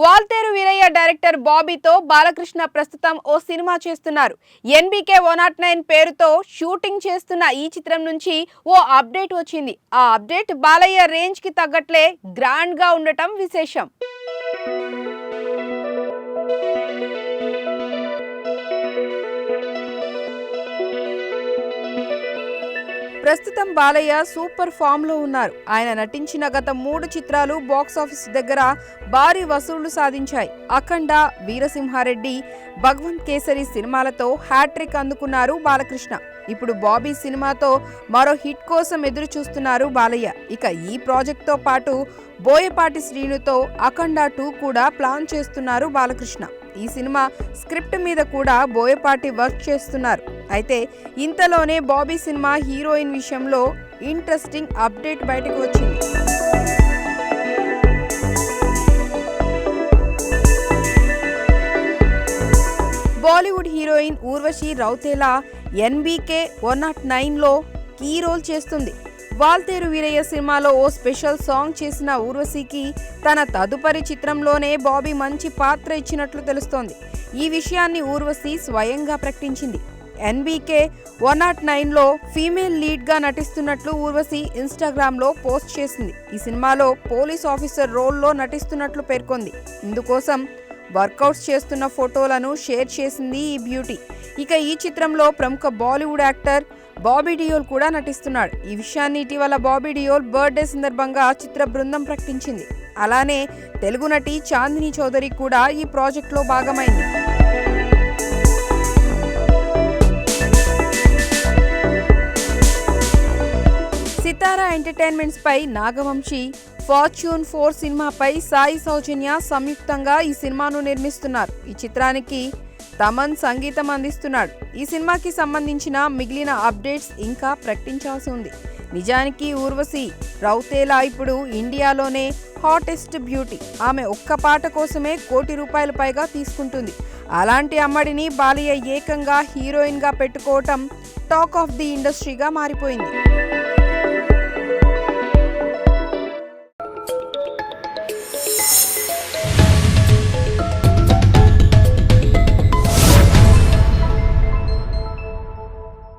Waltair Veeraiah director బాబీతో Balakrishna ప్రస్తుతం ఓ cinema చేస్తున్నారు. NBK 109 పేరుతో షూటింగ్ చేస్తున్న ఈ చిత్రం నుంచి ఓ అప్డేట్ వచ్చింది. ఆ అప్డేట్ బాలయ్య రేంజ్ కి తగ్గట్లే గ్రాండ్ గా ఉండటం విశేషం. ప్రస్తుతం బాలయ్య సూపర్ ఫామ్ లో ఉన్నారు. ఆయన నటించిన గత 3 చిత్రాలు బాక్స్ ఆఫీస్ దగ్గర భారీ వసూళ్లు సాధించాయి. అఖండ, వీరసింహారెడ్డి, భగవంత్ కేసరి సినిమాలతో హ్యాట్రిక్ అందుకున్నారు బాలకృష్ణ. ఇప్పుడు బాబీ సినిమాతో మరో హిట్ కోసం ఎదురు చూస్తున్నారు బాలయ్య. ఇక ఈ ప్రాజెక్ట్ తో పాటు బోయపాటి శ్రీనుతో అఖండ 2 కూడా ప్లాన్ చేస్తున్నారు బాలకృష్ణ. ఈ సినిమా స్క్రిప్ట్ మీద కూడా బోయపాటి వర్క్ చేస్తున్నారు. అయితే ఇంతలోనే బాబీ సినిమా హీరోయిన్ విషయంలో ఇంట్రెస్టింగ్ అప్డేట్ బయటకు వచ్చింది. బాలీవుడ్ హీరోయిన్ ఊర్వశి రౌతేలా ఎన్బీకే 109లో కీ రోల్ చేస్తుంది. వాల్తేరు వీరయ్య సినిమాలో ఓ స్పెషల్ సాంగ్ చేసిన ఊర్వశికి తన తదుపరి చిత్రంలోనే బాబీ మంచి పాత్ర ఇచ్చినట్లు తెలుస్తోంది. ఈ విషయాన్ని ఊర్వశి స్వయంగా ప్రకటించింది. ఎన్బీకే 109లో ఫీమేల్ లీడ్ గా నటిస్తున్నట్లు ఊర్వశి ఇన్స్టాగ్రామ్ లో పోస్ట్ చేసింది. ఈ సినిమాలో పోలీస్ ఆఫీసర్ రోల్లో నటిస్తున్నట్లు పేర్కొంది. ఇందుకోసం వర్కౌట్స్ చేస్తున్న ఫోటోలను షేర్ చేసింది ఈ బ్యూటీ. ఇక ఈ చిత్రంలో ప్రముఖ బాలీవుడ్ యాక్టర్ బాబీ డియోల్ కూడా నటిస్తున్నాడు. ఈ విషయాన్ని ఇటీవల బాబీ డియోల్ బర్త్డే సందర్భంగా చిత్ర బృందం ప్రకటించింది. అలానే తెలుగు నటి చాందిని చౌదరి కూడా ఈ ప్రాజెక్ట్లో భాగమైంది. సితారా ఎంటర్టైన్మెంట్స్ పై నాగవంశీ, ఫార్చ్యూన్ 4 సినిమాపై సాయి సౌజన్య సంయుక్తంగా ఈ సినిమాను నిర్మిస్తున్నారు. ఈ చిత్రానికి తమన్ సంగీతం అందిస్తున్నాడు. ఈ సినిమాకి సంబంధించిన మిగిలిన అప్డేట్స్ ఇంకా ప్రకటించాల్సి ఉంది. నిజానికి ఊర్వశి రౌతేలా ఇప్పుడు ఇండియాలోనే హాటెస్ట్ బ్యూటీ. ఆమె ఒక్క పాట కోసమే ₹1 కోటి పైగా తీసుకుంటుంది. అలాంటి అమ్మడిని బాలయ్య ఏకంగా హీరోయిన్ గా పెట్టుకోవటం టాక్ ఆఫ్ ది ఇండస్ట్రీగా మారిపోయింది.